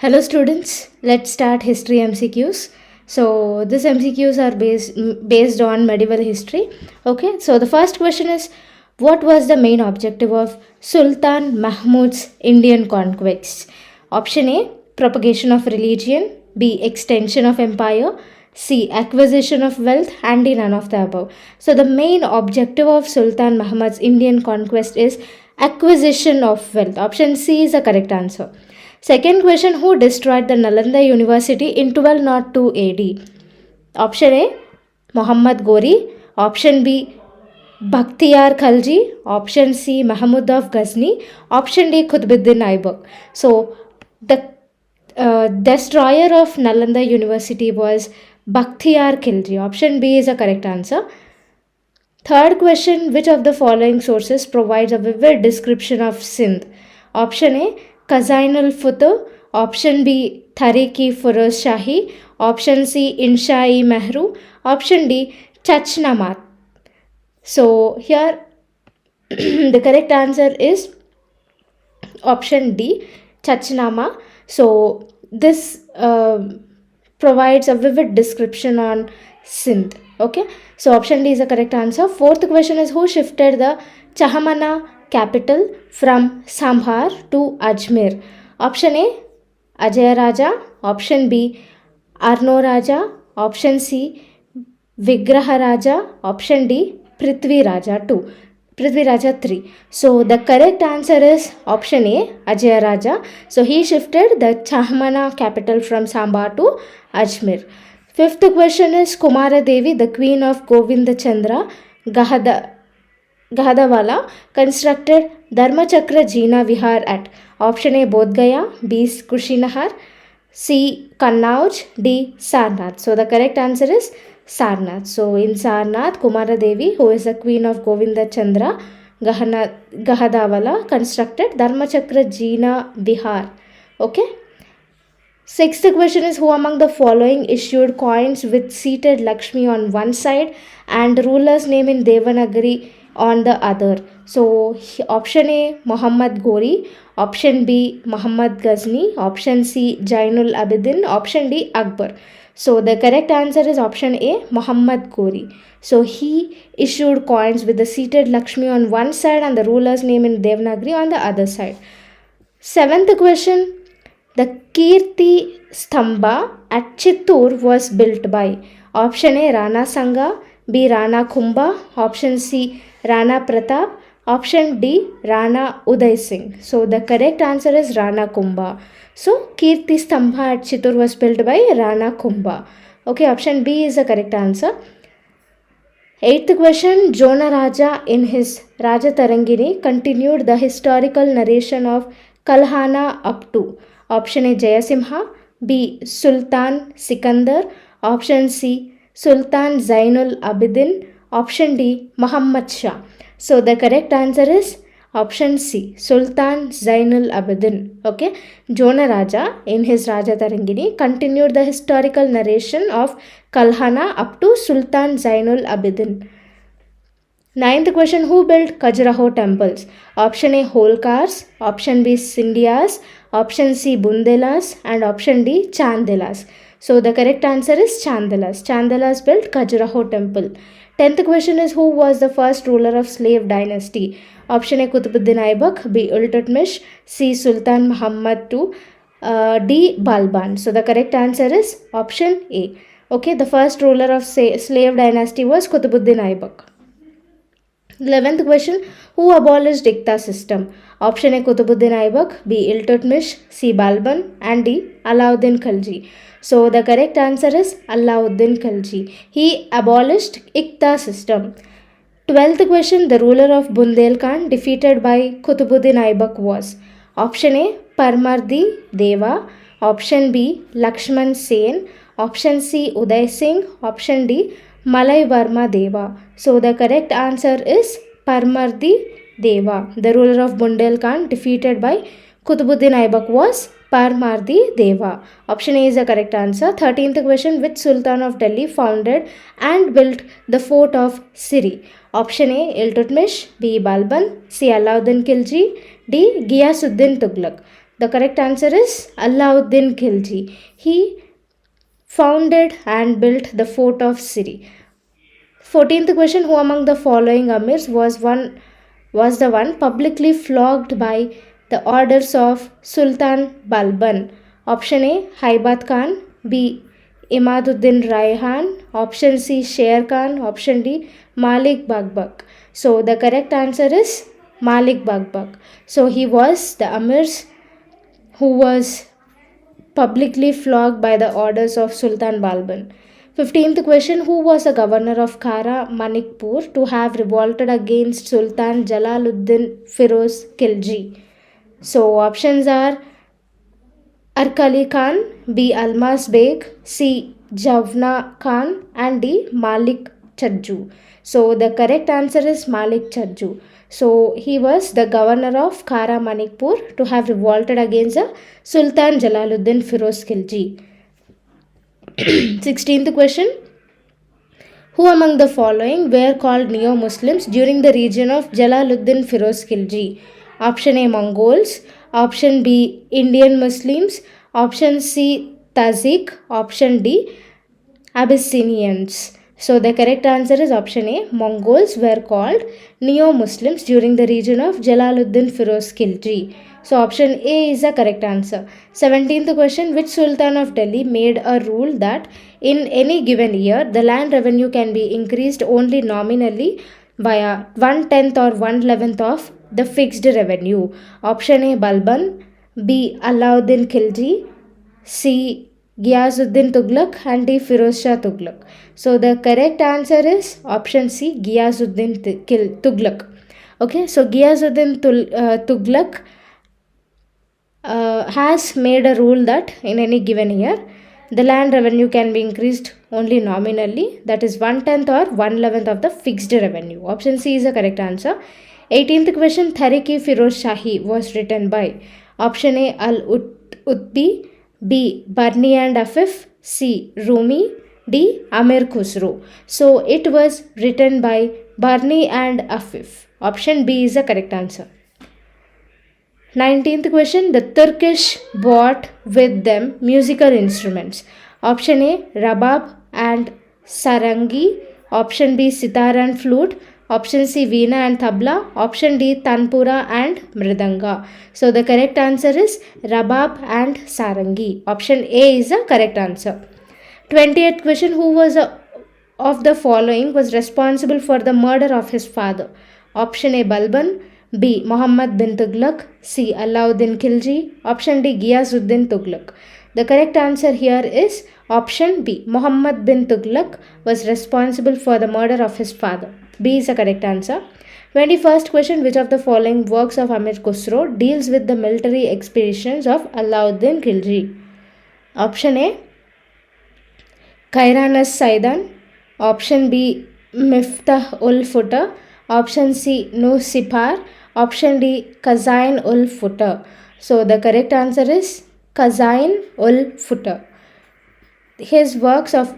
Hello students, let's start history MCQs. So this MCQs are based on medieval history. Okay, so the first question is, what was the main objective of Sultan Mahmud's Indian conquests? Option A, propagation of religion, B, extension of empire, C, acquisition of wealth, and D, none of the above. So the main objective of Sultan Mahmud's Indian conquest is acquisition of wealth. Option C is the correct answer. Second question, who destroyed the Nalanda University in 1202 AD? Option A, Muhammad Ghori. Option B, Bakhtiyar Khalji. Option C, Mahmud of Ghazni. Option D, Qutbuddin Aibak. So, the destroyer of Nalanda University was Bakhtiyar Khilji. Option B is the correct answer. Third question, which of the following sources provides a vivid description of Sindh? Option A, Khazainul Futuh. Option B, Tariq-e Firoz Shahi. Option C, Insha-e Mehru. Option D, Chachnamat. So here the correct answer is option D, Chachnama. So this provides a vivid description on Sindh. Okay, so option D is the correct answer. Fourth question is, who shifted the Chahamana capital from Sambhar to Ajmer? Option A, Ajay Raja. Option B, Arno Raja. Option C, Vigraha Raja. Option D, Prithvi Raja 2. Prithvi Raja 3. So the correct answer is option A, Ajay Raja. So he shifted the Chahmana capital from Sambhar to Ajmer. Fifth question is, Kumara Devi, the queen of Govinda Chandra Gahadawala, constructed Dharmachakra Jina Vihar at option A, Bodh Gaya, B, Kushinahar, C, Kannauj, D, Sarnath. So the correct answer is Sarnath. So in Sarnath, Kumara Devi, who is the queen of Govinda Chandra Gahadawala, constructed Dharmachakra Jina Vihar. Okay. Sixth question is, who among the following issued coins with seated Lakshmi on one side and ruler's name in Devanagari on the other? So option A, Muhammad Ghori. Option B, Muhammad Ghazni. Option C, Jainul Abidin. Option D, Akbar. So the correct answer is option A, Muhammad Ghori. So he issued coins with the seated Lakshmi on one side and the ruler's name in Devanagari on the other side. Seventh question, the Kirti Stamba at Chittur was built by option A, Rana Sanga, B, Rana Kumbha, option C, Rana Pratap, option D, Rana Uday Singh. So the correct answer is Rana Kumbha. So Kirti Stambha at Chittur was built by Rana Kumbha. Okay, option B is the correct answer. Eighth question, Jona Raja in his Raja Tarangini continued the historical narration of Kalhana up to option A, Jayasimha, B, Sultan Sikandar, option C, Sultan Zainul Abidin, option D, Muhammad Shah. So the correct answer is option C, Sultan Zainul Abidin. Okay, Jona Raja in his Raja Tarangini continued the historical narration of Kalhana up to Sultan Zainul Abidin. Ninth question, who built Khajuraho temples? Option A, Holkars, option B, Scindias, option C, Bundelas, and option D, Chandelas. So the correct answer is Chandelas. Chandelas built Khajuraho temple. 10th question is, who was the first ruler of slave dynasty? Option A, Qutbuddin Aibak, B, Iltutmish, C, Sultan Muhammad II, D, Balban. So the correct answer is option A. Okay, the first ruler of slave dynasty was Qutbuddin Aibak. 11th question, who abolished Ikta system? Option A, Qutbuddin Aibak, B, Iltutmish, C, Balban, and D, Alauddin Khalji. So the correct answer is Alauddin Khalji. He abolished Ikta system. 12th question, the ruler of Bundelkhand defeated by Qutbuddin Aibak was option A, Parmardi Deva, option B, Lakshman Sen, option C, Uday Singh, option D, Malay Varma Deva. So the correct answer is Parmardi Deva. The ruler of Bundelkhand defeated by Qutbuddin Aibak was Parmardi Deva. Option A is the correct answer. 13th question, which Sultan of Delhi founded and built the fort of Siri? Option A, Iltutmish, B, Balban, C, Alauddin Khilji, D, Ghiyasuddin Tughlaq. The correct answer is Alauddin Khilji. He founded and built the fort of Siri. 14th question, who among the following amirs was the one publicly flogged by the orders of Sultan Balban? Option A, Haibat Khan. B, Imaduddin Raihan. Option C, Sher Khan. Option D, Malik Bagbak. So the correct answer is Malik Bagbak. So he was the amirs who was publicly flogged by the orders of Sultan Balban. 15th question, who was the governor of Kara Manikpur to have revolted against Sultan Jalaluddin Firoz Khilji? So options are Arkali Khan, B. Almas Beg, C. Javna Khan, and D. Malik Chadju. So the correct answer is Malik Chadju. So he was the governor of Kara Manikpur to have revolted against the Sultan Jalaluddin Firoz Khilji. 16th question, who among the following were called Neo-Muslims during the region of Jalaluddin Firoz Khilji? Option A, Mongols. Option B, Indian Muslims. Option C, Tajik. Option D, Abyssinians. So the correct answer is option A. Mongols were called Neo-Muslims during the region of Jalaluddin Firoz Khilji. So option A is the correct answer. 17th question, which Sultan of Delhi made a rule that in any given year the land revenue can be increased only nominally by 1/10 or 1/11 of the fixed revenue? Option A, Balban. B, Alauddin Khilji. C, Ghiasuddin Tughlaq, and D, Firoz Shah Tughlaq. So the correct answer is option C, Ghiasuddin Tughlaq. Okay, so Ghiasuddin Tughlaq has made a rule that in any given year the land revenue can be increased only nominally, that is 1/10 or 1/11 of the fixed revenue. Option C is the correct answer. 18th question, Tariq-e-Firoz Shahi was written by option A, Al-Utbi, B, Barni and Afif, C, Rumi, D, Amir Khusro. So it was written by Barni and Afif. Option B is the correct answer. 19th question, the Turkish brought with them musical instruments. Option A, Rabab and Sarangi. Option B, sitar and flute. Option C, veena and tabla. Option D, tanpura and mridanga. So the correct answer is Rabab and Sarangi. Option A is the correct answer. 28th question, who was of the following was responsible for the murder of his father? Option A, Balban. B, Muhammad bin Tughlaq. C, Alauddin Khilji. Option D, Ghiasuddin Tughlaq. The correct answer here is option B, Muhammad bin Tughlaq was responsible for the murder of his father. B is the correct answer. 21st question, which of the following works of Amir Khusro deals with the military expeditions of Alauddin Khilji? Option A, Kairan-as Saidan. Option B, Miftah-ul-Futa. Option C, Nusipar. Option D, Khazain-ul-Futa. So the correct answer is Khazain-ul-Futa. His works of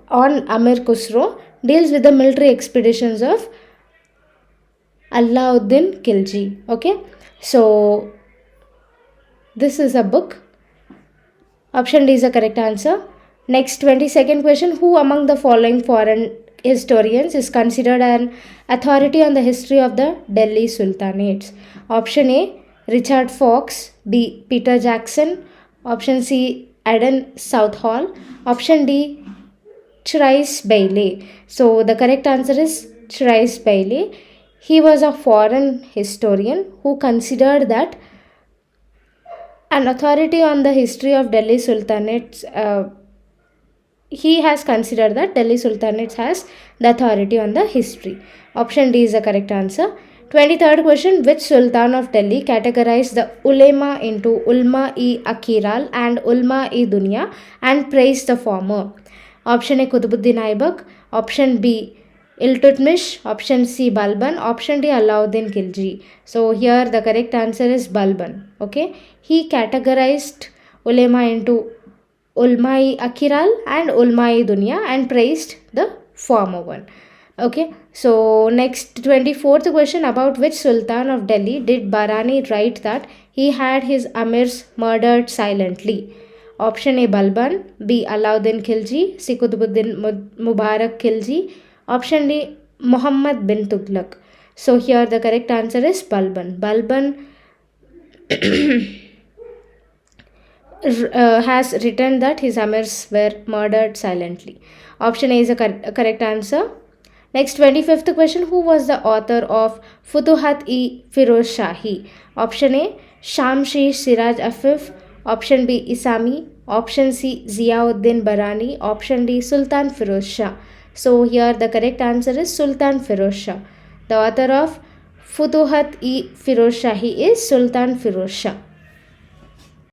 on Amir Khusro deals with the military expeditions of Alauddin Khilji. Okay, so this is a book. Option D is the correct answer. Next, 22nd question, who among the following foreign historians is considered an authority on the history of the Delhi Sultanates? Option A, Richard Fox. B, Peter Jackson. Option C, Aden Southall. Option D, Chrais Bailey. So the correct answer is Chrais Bailey. He was a foreign historian who considered that an authority on the history of Delhi Sultanates. He has considered that Delhi Sultanates has the authority on the history. Option D is the correct answer. 23rd question, which Sultan of Delhi categorized the ulema into Ulma-e Akiral and Ulma-e Dunya and praised the former? Option A, Qutbuddin Aibak. Option B, Iltutmish. Option C, Balban. Option D, Alauddin Khilji. So here the correct answer is Balban. Okay, he categorized ulema into Ulma-e Akiral and Ulma-e Dunya and praised the former one. Okay, so next 24th question, about which Sultan of Delhi did Barani write that he had his amirs murdered silently? Option A Balban, B Alauddin Khilji, C Qutbuddin Mubarak Khilji, option D Muhammad bin Tughlaq. So here the correct answer is Balban. Balban has written that his amirs were murdered silently. Option A is a correct answer. Next 25th question, who was the author of Futuhat-e Firoz Shahi? Option A Shamshi Siraj Afif, option B Isami, option C Ziauddin Barani, option D Sultan Firoz Shah. So here the correct answer is Sultan Firoz Shah. The author of Futuhat-e Firoz Shahi is Sultan Firoz Shah.